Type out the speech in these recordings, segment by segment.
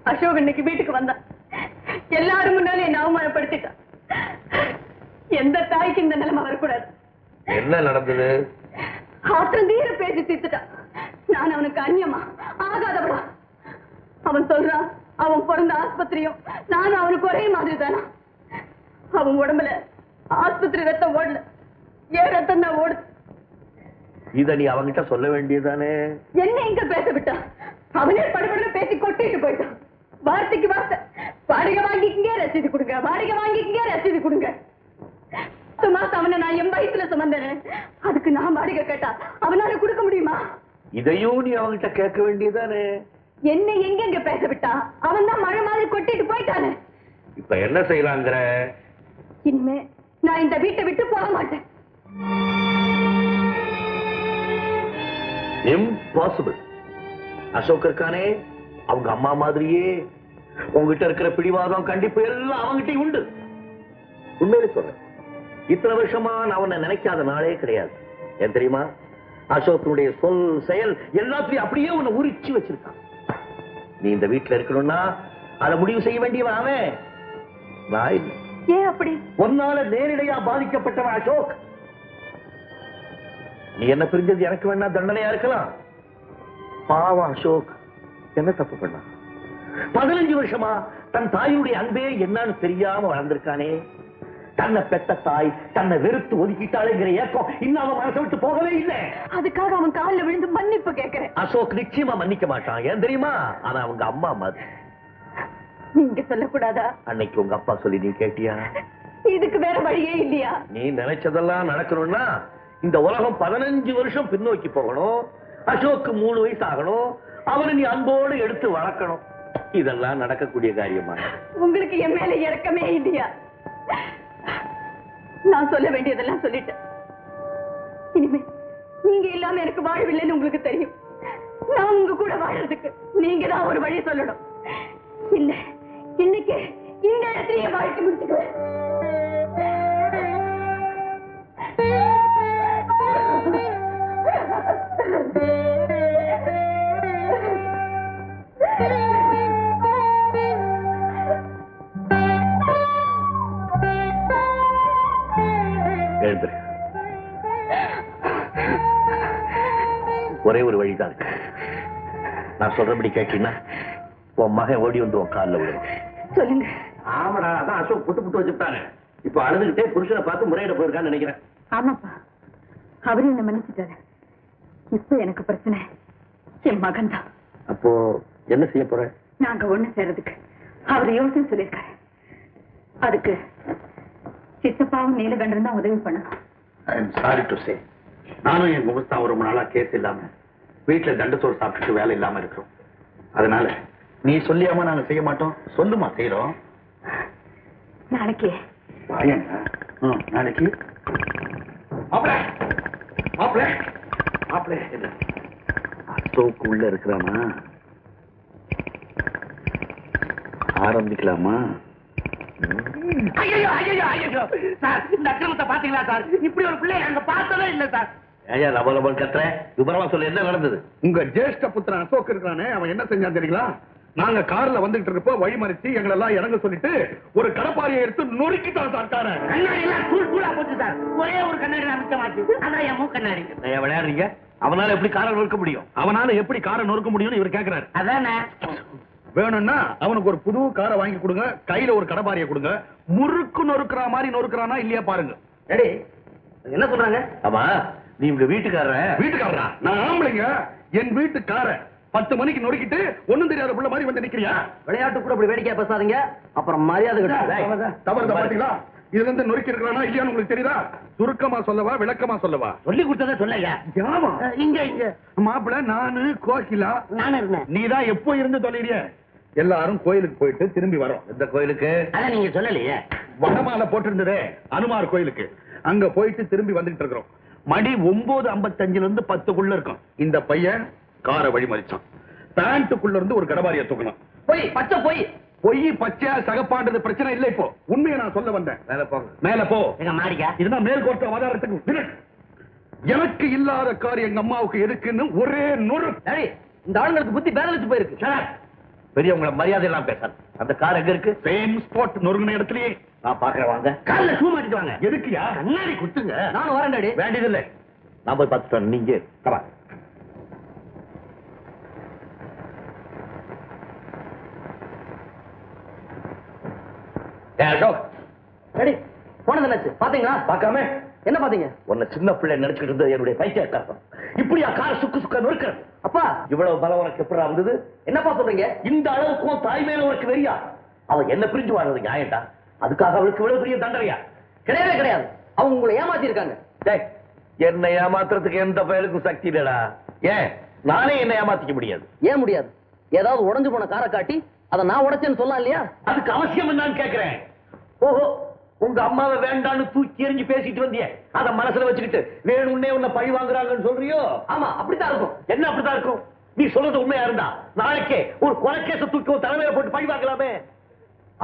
அசோக் இன்னைக்கு வீட்டுக்கு வந்தான். எல்லாரும் முன்னாலும் என்ன அவமானப்படுத்திட்டான். எந்த தாய்க்கு இந்த நிலைமை வரக்கூடாது. என்ன நடந்தது? ஆத்திரம் தீர பேசி தீர்த்துட்டான். நான் அவனுக்கு அந்நியமா ஆகாதவளா? அவன் சொல்றான் அவன் பிறந்த ஆஸ்பத்திரியும் நானும் அவனுக்கு ஒரே மாதிரி தானா. அவன் உடம்புல ஆஸ்பத்திரி ரத்தம் ஓடல, ஏன் ரத்தம் தான் ஓடுது. இத நீ அவங்கிட்ட சொல்ல வேண்டியதானே? என்ன எங்க பேச விட்டான்? அவனே படுபடுன்னு பேசி கொட்டிட்டு போயிட்டான். வார்த்தைக்கு வார்த்தை, வாடகை வாங்கிக்கங்க ரசீது கொடுங்க, வாடகை வாங்கிக்கங்க ரசீது கொடுங்க. மாசம் அவனை நான் என் வயசுல சுமந்தேன். அதுக்கு நான் வாடகை கேட்டா அவனால கொடுக்க முடியுமா? இதையும் நீ அவங்கிட்ட கேட்க வேண்டியதானே? என்ன எங்க பேச விட்டா? அவன் தான் மழை மாதிரி கொட்டிட்டு போயிட்டானே. இப்ப என்ன செய்யலாங்கிற? இனிமே நான் இந்த வீட்டை விட்டு போக மாட்டேன். இம்பாசிபிள். அசோக் இருக்கானே, அவங்க அம்மா மாதிரியே உங்ககிட்ட இருக்கிற பிடிவாதம் கண்டிப்பு எல்லாம் அவங்கிட்ட உண்டு. உண்மையிலே சொல்றேன், இத்தனை வருஷமா நான் அவனை நினைக்காத நாளே கிடையாது. ஏன் தெரியுமா? அசோக்குடைய சொல் செயல் எல்லாத்தையும் அப்படியே உன்னை உரிச்சு வச்சிருக்கான். நீ இந்த வீட்டுல இருக்கணும்னா அதை முடிவு செய்ய வேண்டியவன் அவன், நான் இல்லை. ஏன் அப்படி? ஒன்னால நேரடியா பாதிக்கப்பட்டவன் அசோக். நீ என்ன பிரிஞ்சது எனக்கு வேணா தண்டனையா இருக்கலாம். பாவம் அசோக் என்ன தப்பு பண்ணா? 15 வருஷமா தன் தாயுடைய அன்பே என்னன்னு தெரியாம வளர்ந்திருக்கானே. தன்னை பெத்த தாய் தன்னை வெறுத்து ஒதுக்கிட்டாளேங்கிற ஏக்கம் இன்னும் அவன் மனசை விட்டு போகவே இல்லை. அதுக்காக அவன் காலில் விழுந்து மன்னிப்பு கேட்கிறேன். அசோக் நிச்சயமா மன்னிக்க மாட்டான். ஏன் தெரியுமா? ஆனா அவங்க அம்மா மாதிரி. நீங்க சொல்லக்கூடாதா? அன்னைக்கு உங்க அப்பா சொல்லி நீ கேட்டியா? இதுக்கு வேற வழியே இல்லையா? நீ நினைச்சதெல்லாம் நடக்கணும்னா இந்த உலகம் 15 வருஷம் பின்னோக்கி போகணும். அசோக்கு 3 வயசு ஆகணும். அவனை நீ அன்போடு எடுத்து வளர்க்கணும். இதெல்லாம் நடக்கக்கூடிய காரியமா? உங்களுக்கு என் மேல இறக்கமே இல்லையா? நான் சொல்ல வேண்டியதெல்லாம் சொல்லிட்டேன். இனிமே நீங்க இல்லாம எனக்கு வாழவில்லைன்னு உங்களுக்கு தெரியும். நான் உங்க கூட வாழறதுக்கு நீங்க தான் ஒரு வழி சொல்லணும். இல்ல இன்னைக்கு இந்த இடத்துலயே வாழ்க்கை முடிச்சுக்குவேன். ஒரே ஒரு வழிதான் இருக்கு. நான் சொல்றபடி கேட்டீங்கன்னா உன் மகன் ஓடி வந்து உன் காலில் விடுவான். சொல்லுங்க. ஆமாடா, அதான் அசோக் புட்டு வச்சுட்டாங்க. இப்ப அழுதுகிட்டே புருஷனை பார்த்து முறையிட போயிருக்கான்னு நினைக்கிறேன். ஆமாப்பா, அவரு என்ன மன்னிச்சுட்டாரு. இப்ப எனக்கு பிரச்சனை என் மகன் தான். அப்போ என்ன செய்ய போற? நாங்க ஒண்ணு சேர்றதுக்கு அவர் யோசனை சொல்லியிருக்காரு. அதுக்கு சித்தப்பாவும் நீலகண்டன் தான் உதவி பண்ணணும். I am sorry to say, நானும் என் முகஸ்தான் ரொம்ப நாளா கேஸ் இல்லாம வீட்டுல தண்டச்சோறு சாப்பிட்டுட்டு வேலை இல்லாம இருக்கிறோம். அதனால நீ சொல்லியாம நாங்க செய்ய மாட்டோம். சொல்லுமா, செய்யறோம். நாளைக்கு நாளைக்கு அசோக் உள்ள இருக்கிறானா? ஆரம்பிக்கலாமா? சார், இந்த அக்கிரமத்தை பாத்தீங்களா சார்? இப்படி ஒரு பிள்ளை அங்க பார்த்ததே இல்ல சார். ஐயா, லபலபல் கத்துற, விபரமா சொல்லு, என்ன நடந்தது? உங்க ஜேஷ்ட புத்திரன் அசோக் இருக்கிறானே, அவன் என்ன செஞ்சான் தெரியுங்களா? நாங்க கார்ல வந்துட்டு இருக்கப்போ வழி மறிச்சு எங்களை எல்லாம் இறங்க சொல்லிட்டு ஒரு கடப்பாரியை எடுத்து நொறுக்கிட்டான் சார். கண்ணாடி எல்லாம் தூள் தூளா போச்சு சார். ஒரே ஒரு கண்ணாடி அமைச்சமாச்சு. அதான் என் மூக்கண்ணாடி. விளையாடுறீங்க? அவனால எப்படி காரை நொறுக்க முடியும்? அவனால எப்படி காரை நொறுக்க முடியும்னு இவர் கேட்கிறாரு. அதானே, வேணும்னா அவனுக்கு ஒரு புது காரை வாங்கி கொடுங்க, கையில ஒரு கடப்பாரியை கொடுங்க, முறுக்கு நொறுக்குற மாதிரி நொறுக்குறானா இல்லையா பாருங்க. என்ன சொல்றாங்க? ஆமா, நீ உங்க வீட்டுக்காரரா? நான் ஆம்பளைங்க. என் வீட்டுக்கார 10 மணிக்கு நொறுக்கிட்டு ஒண்ணும் தெரியாத புள்ள மாதிரி வந்து நிக்கிறியா? விளையாட்டு கூட அப்படி வேடிக்கையா பேசாதீங்க, அப்புறம் மரியாதை தவறு பாத்தீங்களா? இதுல இருந்து நொறுக்கி இருக்கிறானா இல்லையான்னு உங்களுக்கு தெரியுதா? சுருக்கமா சொல்லவா விளக்கமா சொல்லவா? சொல்லி கொடுத்தத சொல்லையா. இங்க மாப்பிள்ள, நானு கோகிலா நானே இருந்தேன். நீதான் எப்போ இருந்து தொலைறிய? எல்லாரும் கோயிலுக்கு போயிட்டு திரும்பி வரோம். எந்த கோயிலுக்கு? அதான் நீங்க சொல்லலையே. வடமாலை போட்டிருந்ததே அனுமார் கோயிலுக்கு. அங்க போயிட்டு திரும்பி வந்துட்டு இருக்கிறோம். மணி 9:55 இருந்து 10க்குள்ள இருக்கும். இந்த பையன் காரை வழி மறிச்சான். பேண்ட்டுக்குள்ள இருந்து ஒரு கடபாரியை தூக்கணும். போய் பச்சை போய் பொய் பச்சையா சகப்பான்றது பிரச்சனை இல்லை. இப்போ உண்மையை நான் சொல்ல வந்தேன். மேல போ. எங்க மாடிக்கா? இதுதான் மேல்கோட்ட ஆதாரத்துக்கு. எனக்கு இல்லாத கார் எங்க அம்மாவுக்கு எதுக்குன்னு ஒரே நொறு. இந்த ஆளுங்களுக்கு புத்தி பேலன்ஸ் போயிருக்கு. பெரியவங்களை மரியாதை எல்லாம் பேசாது. அந்த கார் எங்க இருக்கு? சேம் ஸ்பாட் நொறுங்கின இடத்துலயே. நான் பாக்குறேன், வாங்க. கால்ல ஷூ மாட்டிட்டு வாங்க. எதுக்குயா? கண்ணாடி குத்துங்க. நானும் வரேன் டாடி. வேண்டியதில்லை, நான் போய் பார்த்துட்டு வரேன். நீங்க கமா. அசோக், டாடி போனது என்னாச்சு பாத்தீங்களா? பார்க்காம என்ன பாத்தீங்க? உன்னை சின்ன பிள்ளை நினைச்சுக்கிட்டு இருந்தது என்னுடைய பைத்தியக்காரன். இப்படியா கார் சுக்கு சுக்க நொறுக்கிற? அப்பா இவ்வளவு பலம் உனக்கு எப்படி வந்தது? என்னப்பா சொல்றீங்க? இந்த அளவுக்கும் தாய் மேல உனக்கு வெறியா? அவ என்ன பிரிஞ்சு வாழ்றது நியாயம்டா? அதுக்காக அவளுக்கு இவ்வளவு பெரிய தண்டனையா? கிடையவே கிடையாது. அவங்க உங்களை ஏமாத்தி இருக்காங்க. டேய், என்னை ஏமாத்துறதுக்கு எந்த பயலுக்கும் சக்தி இல்லடா. ஏன் நானே என்ன ஏமாத்திக்க முடியாது? ஏன் முடியாது? ஏதாவது உடைஞ்சு போன காரை காட்டி அதை நான் உடைச்சேன்னு சொல்லலாம் இல்லையா? அதுக்கு அவசியம் என்னன்னு கேக்குறேன். ஓஹோ, உங்க அம்மாவை வேண்டான்னு தூக்கி எறிஞ்சு பேசிட்டு வந்தியே, அத மனசுல வச்சுக்கிட்டு வேணும்னே உன்னை பழி வாங்குறாங்கன்னு சொல்றியோ? ஆமா, அப்படித்தான் இருக்கும். என்ன அப்படித்தான் இருக்கும்? நீ சொல்றது உண்மையா இருந்தா நாளைக்கே ஒரு கொலைக்கேச தூக்கி ஒரு தலைமையில போட்டு பழி வாங்கலாமே.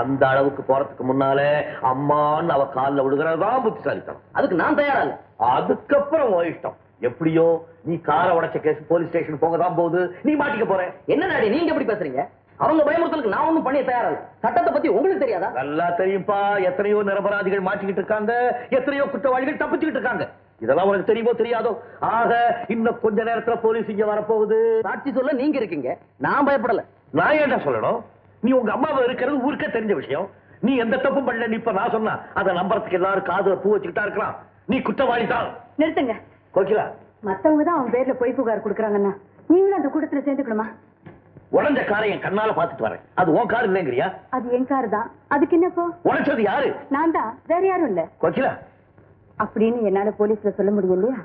அந்த அளவுக்கு போறதுக்கு முன்னாலே அம்மான்னு அவ காலில் விடுகிறதான் புத்திசாலித்தனம். அதுக்கு நான் தயாரா இல்ல. அதுக்கப்புறம் உன் இஷ்டம். எப்படியோ நீ காரை உடைச்ச கேஸ் போலீஸ் ஸ்டேஷன் போக தான் போகுது. நீ மாட்டிக்க போற. என்ன டாடி நீங்க எப்படி பேசுறீங்க? அவங்க பயமுறுத்தலுக்கு நான் ஒண்ணும் பண்ணி தயாரா இல்ல. சட்டத்தை பத்தி உங்களுக்கு தெரியாதா? நல்லா தெரியும்பா. எத்தனையோ நிரபராதிகள் மாட்டிக்கிட்டு இருக்காங்க, எத்தனையோ குற்றவாளிகள் தப்பிச்சுக்கிட்டு இருக்காங்க. இதெல்லாம் உனக்கு தெரியுமோ தெரியாதோ? ஆக இன்னும் கொஞ்ச நேரத்துல போலீஸ் இங்க வரப்போகுது. சாட்சி சொல்ல நீங்க இருக்கீங்க, நான் பயப்படல. நான் ஏன்டா சொல்லணும்? நீ உங்க அம்மாவை இருக்கிறது ஊருக்கே தெரிஞ்ச விஷயம். நீ எந்த தப்பும் பண்ணல. நீ இப்ப நான் சொன்னா அதை நம்புறதுக்கு எல்லாரும் காதுல பூ வச்சுக்கிட்டா இருக்கலாம். நீ குற்றவாளி தான். நிறுத்துங்க. கோகிலா, மத்தவங்க தான் அவன் பேர்ல பொய் புகார் கொடுக்கறாங்கன்னா நீங்களும் அந்த கூட்டத்துல சேர்ந்துக்கணுமா? உடஞ்ச காரை என் கண்ணால பாத்துட்டு வரேன். அது உன் கார் இல்லைங்கிறியா? அது என் கார் தான். அதுக்கு என்னப்போ? உடைச்சது யாரு? நான் தான், வேற யாரும் இல்ல. கோகிலா, அப்படின்னு என்னால போலீஸ்ல சொல்ல முடியும் இல்லையா?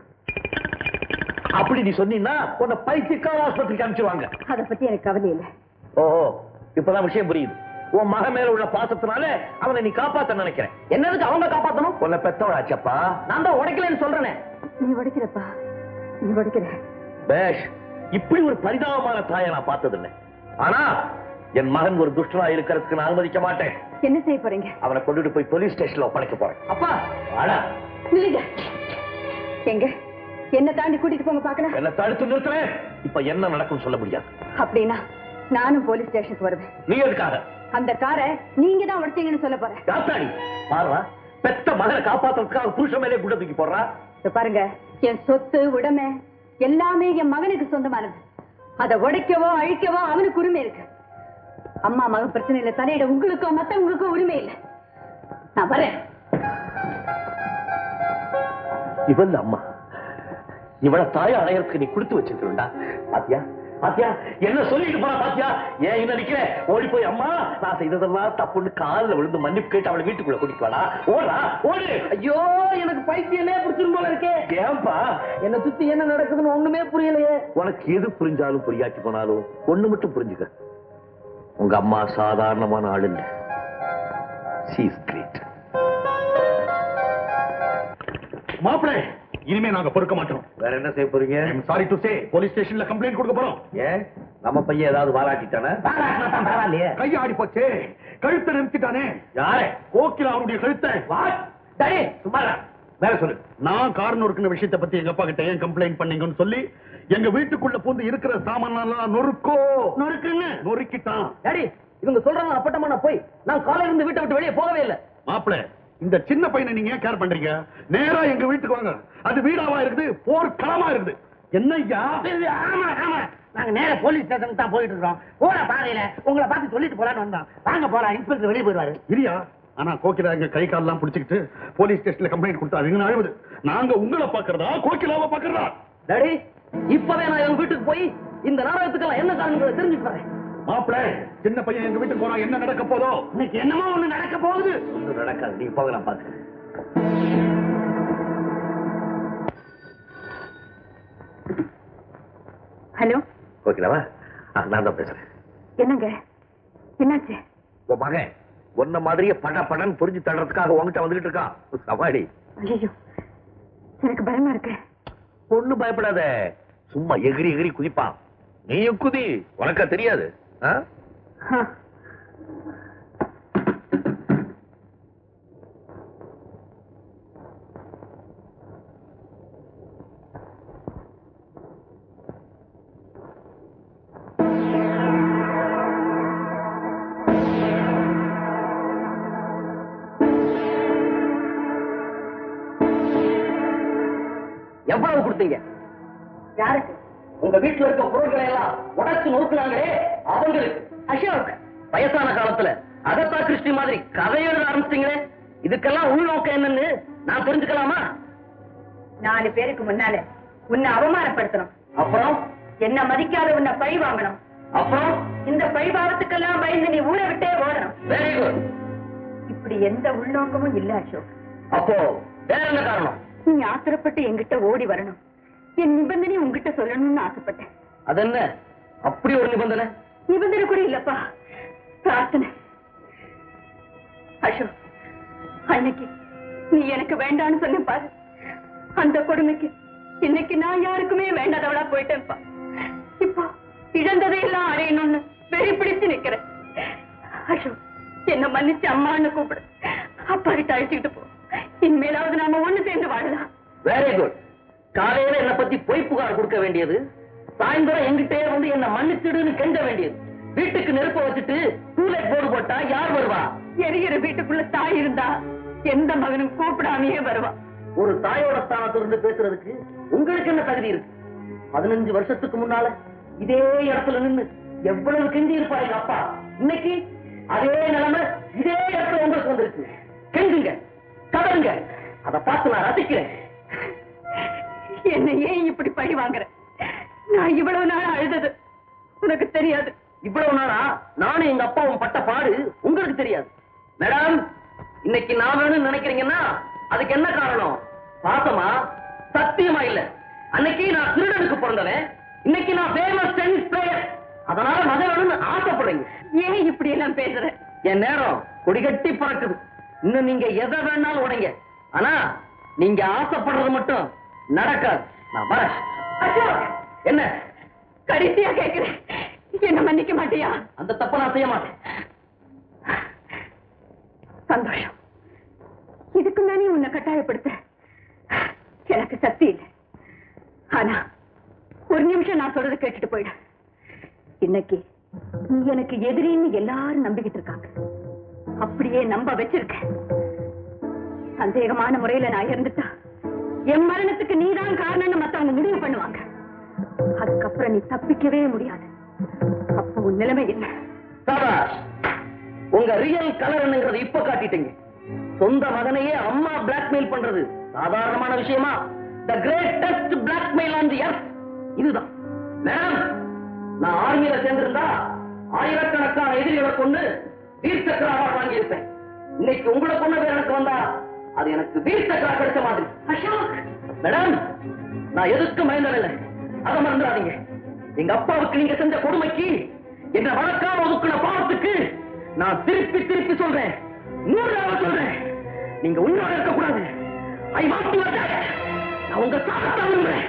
அப்படி நீ சொன்னீங்கன்னா உன்னை பைத்தியக்கார ஆஸ்பத்திரிக்கு அனுப்பிச்சிருவாங்க. அத பத்தி எனக்கு கவலை இல்ல. ஓஹோ, இப்பதான் விஷயம் புரியுது. உன் மகன் மேல உள்ள பாசத்தினால அவனை நீ காப்பாத்த நினைக்கிறேன். என்னதுக்கு அவங்க காப்பாத்தணும்? உன்னை பெத்தவளாச்சப்பா. நான் தான் உடைக்கலன்னு சொல்றேனே. நீ உடைக்கிறப்பா, நீ உடைக்கிற. பேஷ், இப்படி ஒரு பரிதாபமான தாயை நான் பார்த்ததில்லை. ஆனா என் மகன் ஒரு துஷ்டனா இருக்கிறதுக்கு நான் அனுமதிக்க மாட்டேன். என்ன செய்ய போறீங்க? அவனை கொண்டுட்டு போய் போலீஸ் ஸ்டேஷன்ல ஒப்படைக்க போறேன். அப்பா ஆனா இல்லைங்க. எங்க என்ன தாண்டி கூட்டிட்டு போங்க பாக்கலாம். என்ன தடுத்து நிறுத்துறேன். இப்ப என்ன நடக்கும் சொல்ல முடியாது. அப்படின்னா நானும் போலீஸ் ஸ்டேஷனுக்கு வருவேன். நீ எதுக்காக? அந்த காரை நீங்க தான் உடைச்சீங்கன்னு சொல்ல போறேன். காத்தாடி பாருடா, பெத்த மகனை காப்பாத்துறதுக்காக புருஷன் மேலே குண்டை தூக்கி போடுறா. இப்ப பாருங்க, என் சொத்து உடைமை எல்லாமே என் மகனுக்கு சொந்தமானது. அதை உடைக்கவோ அழிக்கவோ அவனுக்கு உரிமை இருக்கு. அம்மா மகன் பிரச்சனையில தலையிட உங்களுக்கோ மத்தவங்களுக்கோ உரிமை இல்லை. நான் வரேன். இவன் அம்மா, இவள தாய அடையறதுக்கு நீ கொடுத்து வச்சிருக்கா. பாத்தியா பாத்தியா என்ன சொல்லிட்டு போறா? பாத்தியா ஏன் என்ன நிக்கிற? ஓடி போய் அம்மா நான் செய்ததெல்லாம் தப்புன்னு காலில் விழுந்து மன்னிப்பு கேட்டு அவளை வீட்டுக்குள்ள கூட்டிட்டு வாடா. ஓடா ஓடு. ஐயோ, எனக்கு பைத்தியமே பிடிச்சிரும் போல இருக்கே. ஏன்பா? என்ன சுத்தி என்ன நடக்குதுன்னு ஒண்ணுமே புரியலையே. உனக்கு எது புரிஞ்சாலும் புரியாச்சு போனாலும் ஒண்ணு மட்டும் புரிஞ்சுக்க, உங்க அம்மா சாதாரணமான ஆள் இல்ல. She is great. மாப்பிளே, இனிமே நாங்க பொறுக்க மாட்டோம். வேற என்ன செய்ய போறீங்க? சாரி டு சே, போலீஸ் ஸ்டேஷன்ல கம்ப்ளைண்ட் கொடுக்க போறோம். ஏன் நம்ம பையன் ஏதாவது வாலாட்டிட்டானே? பரவாயில்லையே. கை ஆடி போச்சே, கழுத்தை நிறுத்திட்டானே. யாரே? கோகிலா அவருடைய கழுத்தை. டேய் சும்மா வேற சொல்லு. நான் கார் நொறுக்கின விஷயத்தை பத்தி எங்க அப்பா கிட்ட ஏன் கம்ப்ளைண்ட் பண்ணீங்கன்னு சொல்லி எங்க வீட்டுக்குள்ள பூந்து இருக்கிற சாமானெல்லாம் நொறுக்கிட்டான். டாடி இவங்க சொல்றாங்க அப்பட்டமான போய். நான் காலையில இருந்து வீட்டை விட்டு வெளியே போகவே இல்லை. மாப்பிள, இந்த சின்ன பையனை நீங்க ஏன் கேர் பண்றீங்க? நேரா எங்க வீட்டுக்கு வாங்க. அது வீடாவா இருக்குது, போர்க்களமா இருக்குது. என்னய்யா? ஆமா ஆமா, நாங்க நேர போலீஸ் ஸ்டேஷனுக்கு தான் போயிட்டு இருக்கோம். போற பாதையில உங்களை பார்த்து சொல்லிட்டு போலான்னு வந்தோம். வாங்க போலாம், இன்ஸ்பெக்டர் வெளியே போயிடுவாரு. இல்லையா? ஆனா கோகிலா எங்க கை காலெல்லாம் பிடிச்சிக்கிட்டு போலீஸ் ஸ்டேஷன்ல கம்ப்ளைண்ட் கொடுத்தாருங்க. அழுவுது. நாங்க உங்களை பாக்குறதா கோகிலாவை பாக்குறதா? டாடி இப்பவே நான் எங்க வீட்டுக்கு போய் இந்த நாடகத்துக்கெல்லாம் என்ன காரணம் தெரிஞ்சுட்டு வரேன். மாப்பிள, சின்ன பையன் எங்க வீட்டுக்கு போனா என்ன நடக்க போதோ? இன்னைக்கு என்னமோ ஒண்ணு நடக்க போகுது. ஒன்றும் நடக்காது. நீ போக, நான் பாக்குறேன். ஹலோ ஓகேவா? நான் தான் பேசுறேன். என்னங்க என்னாச்சு? உன் மகன் ஒன்ன மாதிரியே படன்னு புரிஞ்சு தள்ளுறதுக்காக உங்ககிட்ட வந்துட்டு இருக்கான். சவாடி. ஐயோ, எனக்கு பயமா இருக்கு. ஒண்ணு பயப்படாத, சும்மா எகிரி எகிரி குதிப்பான். நீயும் குதி, உனக்கா தெரியாது? ஆ. கொடுத்தீங்க. யாருக்கு? உங்க வீட்டுல இருக்க பொருட்களை எல்லாம் உடைச்சு நோக்குனாங்களே அவங்களுக்கு. அசோக், வயசான காலத்துல அகத்தா கிறிஸ்டி மாதிரி கதை எழுத ஆரம்பிச்சிட்டீங்களே, இதுக்கெல்லாம் உள்நோக்கம் என்னன்னு நான் தெரிஞ்சுக்கலாமா? 4 பேருக்கு முன்னால உன்னை அவமானப்படுத்தணும், அப்புறம் என்ன மதிக்காத உன்னை பழி வாங்கணும், அப்புறம் இந்த பழிபாவத்துக்கெல்லாம் பயந்து நீ ஊரை விட்டே ஓடணும். Very good. இப்படி எந்த உள்நோக்கமும் இல்ல அசோக். அப்போ வேற என்ன காரணம்? நீ ஆத்திரப்பட்டு என்கிட்ட ஓடி வரணும், என் நிபந்தனை உங்ககிட்ட சொல்லணும்னு ஆசைப்பட்டேன். அது என்ன அப்படி ஒரு நிபந்தனை? நிபந்தனை கூட இல்லப்பா, பிரார்த்தனை. அசோக், அன்னைக்கு நீ எனக்கு வேண்டான்னு சொன்ன பாரு, அந்த கொடுமைக்கு இன்னைக்கு நான் யாருக்குமே வேண்டாதவளா போயிட்டேன்ப்பா. இப்போ இழந்ததையெல்லாம் அடையணும்னு வெறி பிடிச்சு நிக்கிறேன். அசோக், என்ன மன்னிச்சு அம்மான்னு கூப்பிடு, அப்பா கிட்ட அழைச்சிக்கிட்டு போ. இனிமேலாவது நாம ஒண்ணு சேர்ந்து வாழலாம். Very good. காலையில என்ன பத்தி பொய் புகார் கொடுக்க வேண்டியது, சாயந்தரம் எங்கிட்டே வந்து என்ன மன்னிச்சிடுன்னு கெஞ்ச வேண்டியது. வீட்டுக்கு நெருப்ப வச்சுட்டு டூலெட் போர்டு போட்டா யார் வருவா? எரிகிற வீட்டுக்குள்ள தாய் இருந்தா எந்த மகனும் கூப்பிடாமையே வருவா. ஒரு தாயோட ஸ்தானத்திலிருந்து பேசுறதுக்கு உங்களுக்கு என்ன தகுதி இருக்கு? 15 வருஷத்துக்கு முன்னால இதே இடத்துல நின்னு எவ்வளவு கெஞ்சி இருப்பா எங்க அப்பா. இன்னைக்கு அதே நிலைமை இதே இடத்துல உங்களுக்கு வந்திருக்கு. கெஞ்சுங்க, கதறுங்க, அதை பார்த்து நான் ரசிக்கிறேன். என்ன ஏன் இப்படி பழி வாங்குற? நான் இவ்வளவு நாள் அழுதது உனக்கு தெரியாது. இவ்வளவு நாளா நானும் எங்க அப்பாவும் பட்ட பாடு உங்களுக்கு தெரியாது. மேடம், இன்னைக்கு நான் வேணும்னு நினைக்கிறீங்கன்னா அதுக்கு என்ன காரணம்? பாசமா? சத்தியமா இல்ல. அன்னைக்கு நான் திருடனுக்கு பிறந்தவன், இன்னைக்கு நான் ஃபேமஸ் டென்னிஸ் பிளேயர். அதனால மகன் வேணும்னு ஆசைப்படுறீங்க. ஏன் இப்படி எல்லாம் பேசுற? என் நேரம் கொடிகட்டி பறக்குது. இன்னும் நீங்க எதை வேணாலும் உடைங்க, ஆனா நீங்க ஆசைப்படுறது மட்டும் நடக்காது. நான் வரேன். அசோக், என்ன கடைசியா கேட்கிறேன், என்ன மன்னிக்க மாட்டியா? அந்த தப்ப நான் செய்ய மாட்டேன். சந்தோஷம். இதுக்கு நானே உன்னை கட்டாயப்படுத்த எனக்கு சக்தி இல்லை. ஆனா ஒரு நிமிஷம் நான் சொல்றதை கேட்டுட்டு போயிடு. இன்னைக்கு நீ எனக்கு எதிரின்னு எல்லாரும் நம்பிக்கிட்டு இருக்காங்க, அப்படியே நம்ப வச்சிருக்க. சந்தேகமான முறையில நான் இருந்துட்டா என் மரணத்துக்கு நீதான் காரணம்னு மத்தவங்க முடிவு பண்ணுவாங்க. அதுக்கப்புறம் நீ தப்பிக்கவே முடியாது. அப்போ உன் நிலைமை என்ன? சபாஷ். உங்க ரியல் கலர் என்னங்கிறது இப்ப காட்டிட்டீங்க. சொந்த மகனையே அம்மா பிளாக்மெயில் பண்றது சாதாரணமான விஷயமா? The greatest blackmail on the earth இதுதான். மேடம், நான் ஆர்மியில சேர்ந்திருந்தா ஆயிரக்கணக்கான எதிரிகளை கொண்டு வீர் சக்கர அவார்டு வாங்கியிருப்பேன். இன்னைக்கு உங்களை கொண்ட பேர் எனக்கு வந்தா அது எனக்கு வீர் சக்கரா கிடைச்ச மாதிரி. அசோக், மேடம், நான் எதுக்கு மயந்ததில்லை, அதை மறந்துடாதீங்க. எங்க அப்பாவுக்கு நீங்க செஞ்ச கொடுமைக்கு, என்ன வழக்காம ஒதுக்குன பாவத்துக்கு நான் திருப்பி திருப்பி சொல்றேன், 100 தடவை சொல்றேன், நீங்க உயிரோட இருக்கக்கூடாது. I want to attack. நான் உங்க சாகத்தான் விரும்புறேன்.